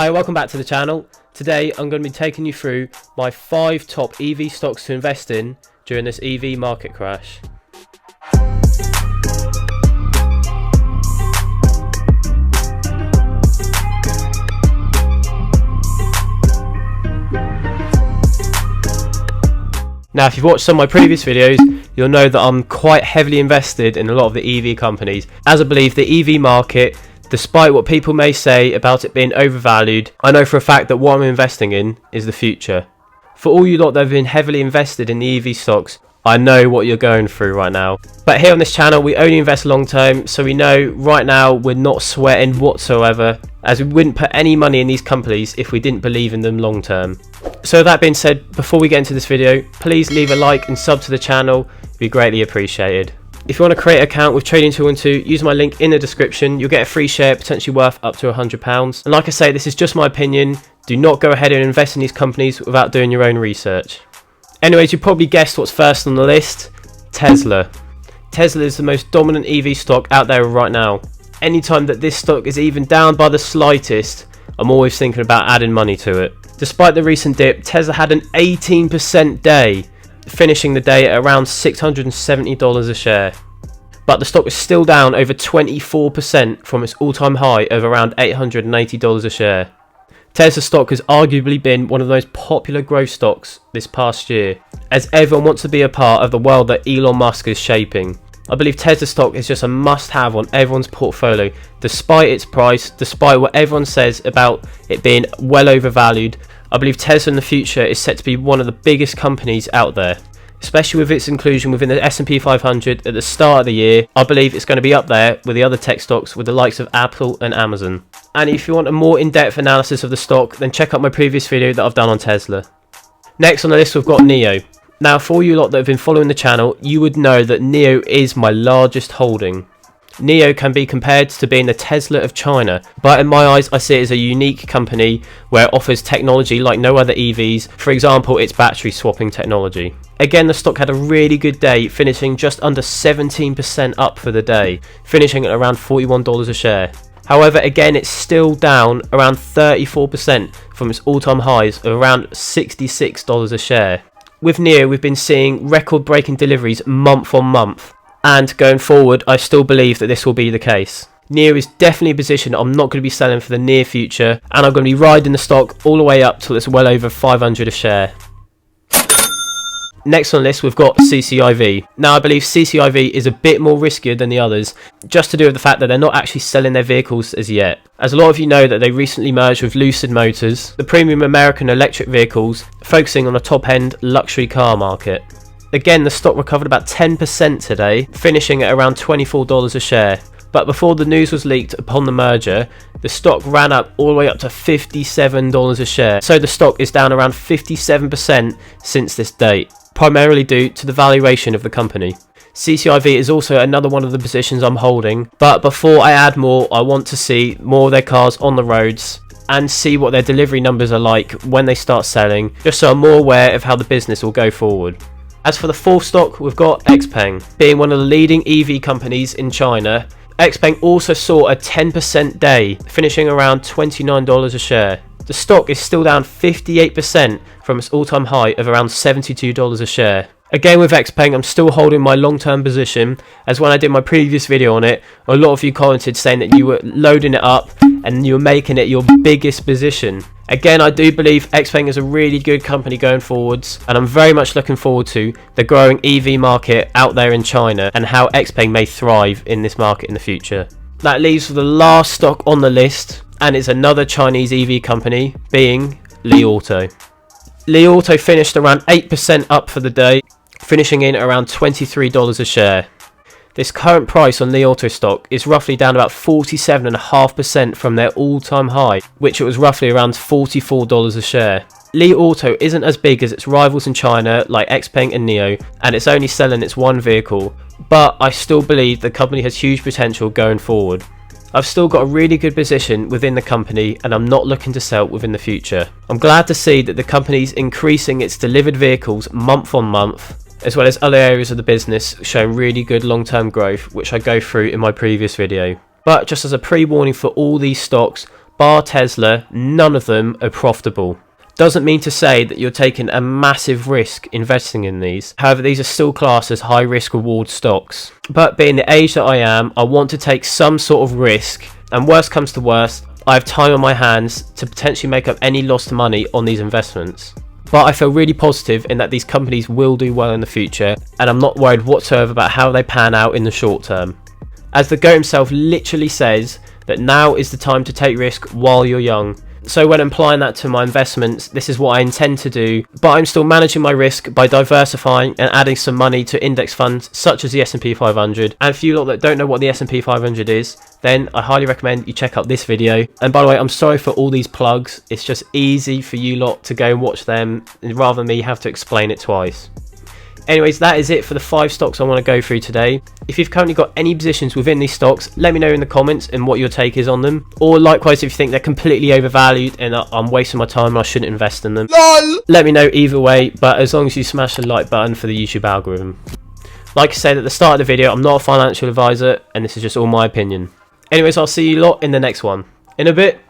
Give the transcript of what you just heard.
Hi, welcome back to the channel. Today I'm going to be taking you through my 5 top EV stocks to invest in during this EV market crash. Now, if you've watched some of my previous videos, you'll know that I'm quite heavily invested in a lot of the EV companies, as I believe the EV market, despite what people may say about it being overvalued, I know for a fact that what I'm investing in is the future. For all you lot that have been heavily invested in the EV stocks, I know what you're going through right now. But here on this channel, we only invest long term, so we know right now we're not sweating whatsoever, as we wouldn't put any money in these companies if we didn't believe in them long term. So that being said, before we get into this video, please leave a like and sub to the channel, it'd be greatly appreciated. If you want to create an account with Trading 212, use my link in the description. You'll get a free share, potentially worth up to £100. And like I say, this is just my opinion. Do not go ahead and invest in these companies without doing your own research. Anyways, you probably guessed what's first on the list. Tesla. Tesla is the most dominant EV stock out there right now. Anytime that this stock is even down by the slightest, I'm always thinking about adding money to it. Despite the recent dip, Tesla had an 18% day, finishing the day at around $670 a share. But the stock is still down over 24% from its all-time high of around $880 a share. Tesla stock has arguably been one of the most popular growth stocks this past year, as everyone wants to be a part of the world that Elon Musk is shaping. I believe Tesla stock is just a must-have on everyone's portfolio, despite its price, despite what everyone says about it being well overvalued. I believe Tesla in the future is set to be one of the biggest companies out there, especially with its inclusion within the S&P 500 at the start of the year. I believe it's going to be up there with the other tech stocks with the likes of Apple and Amazon. And if you want a more in-depth analysis of the stock, then check out my previous video that I've done on Tesla. Next on the list, we've got NIO. Now, for all you lot that have been following the channel, you would know that NIO is my largest holding. NIO can be compared to being the Tesla of China, but in my eyes I see it as a unique company where it offers technology like no other EVs, for example its battery swapping technology. Again, the stock had a really good day, finishing just under 17% up for the day, finishing at around $41 a share. However, again, it's still down around 34% from its all-time highs of around $66 a share. With NIO, we've been seeing record-breaking deliveries month on month. And going forward, I still believe that this will be the case. NIO is definitely a position I'm not going to be selling for the near future, and I'm going to be riding the stock all the way up till it's well over 500 a share. Next on the list, we've got CCIV. Now, I believe CCIV is a bit more riskier than the others, just to do with the fact that they're not actually selling their vehicles as yet. As a lot of you know that they recently merged with Lucid Motors, the premium American electric vehicles, focusing on the top-end luxury car market. Again, the stock recovered about 10% today, finishing at around $24 a share. But before the news was leaked upon the merger, the stock ran up all the way up to $57 a share. So the stock is down around 57% since this date, primarily due to the valuation of the company. CCIV is also another one of the positions I'm holding, but before I add more, I want to see more of their cars on the roads and see what their delivery numbers are like when they start selling, just so I'm more aware of how the business will go forward. As for the fourth stock, we've got Xpeng. Being one of the leading EV companies in China, Xpeng also saw a 10% day, finishing around $29 a share. The stock is still down 58% from its all-time high of around $72 a share. Again, with Xpeng, I'm still holding my long-term position, as when I did my previous video on it, a lot of you commented saying that you were loading it up and you were making it your biggest position. Again, I do believe Xpeng is a really good company going forwards, and I'm very much looking forward to the growing EV market out there in China and how Xpeng may thrive in this market in the future. That leaves for the last stock on the list, and it's another Chinese EV company, being Li Auto. Li Auto finished around 8% up for the day, finishing in around $23 a share. This current price on Li Auto stock is roughly down about 47.5% from their all-time high, which it was roughly around $44 a share. Li Auto isn't as big as its rivals in China like Xpeng and NIO, and it's only selling its one vehicle, but I still believe the company has huge potential going forward. I've still got a really good position within the company, and I'm not looking to sell within the future. I'm glad to see that the company's increasing its delivered vehicles month on month, as well as other areas of the business showing really good long-term growth, which I go through in my previous video. But just as a pre-warning for all these stocks, bar Tesla, none of them are profitable. Doesn't mean to say that you're taking a massive risk investing in these. However, these are still classed as high risk reward stocks. But being the age that I am, I want to take some sort of risk, and worst comes to worst, I have time on my hands to potentially make up any lost money on these investments. But I feel really positive in that these companies will do well in the future, and I'm not worried whatsoever about how they pan out in the short term. As the GOAT himself literally says, that now is the time to take risk while you're young. So when applying that to my investments, this is what I intend to do, but I'm still managing my risk by diversifying and adding some money to index funds such as the S&P 500. And for you lot that don't know what the S&P 500 is, then I highly recommend you check out this video. And by the way, I'm sorry for all these plugs. It's just easy for you lot to go and watch them rather than me have to explain it twice. Anyways, that is it for the 5 stocks I want to go through today. If you've currently got any positions within these stocks, let me know in the comments and what your take is on them. Or likewise, if you think they're completely overvalued and I'm wasting my time and I shouldn't invest in them, LOL! Let me know either way, but as long as you smash the like button for the YouTube algorithm. Like I said at the start of the video, I'm not a financial advisor and this is just all my opinion. Anyways, I'll see you lot in the next one. In a bit.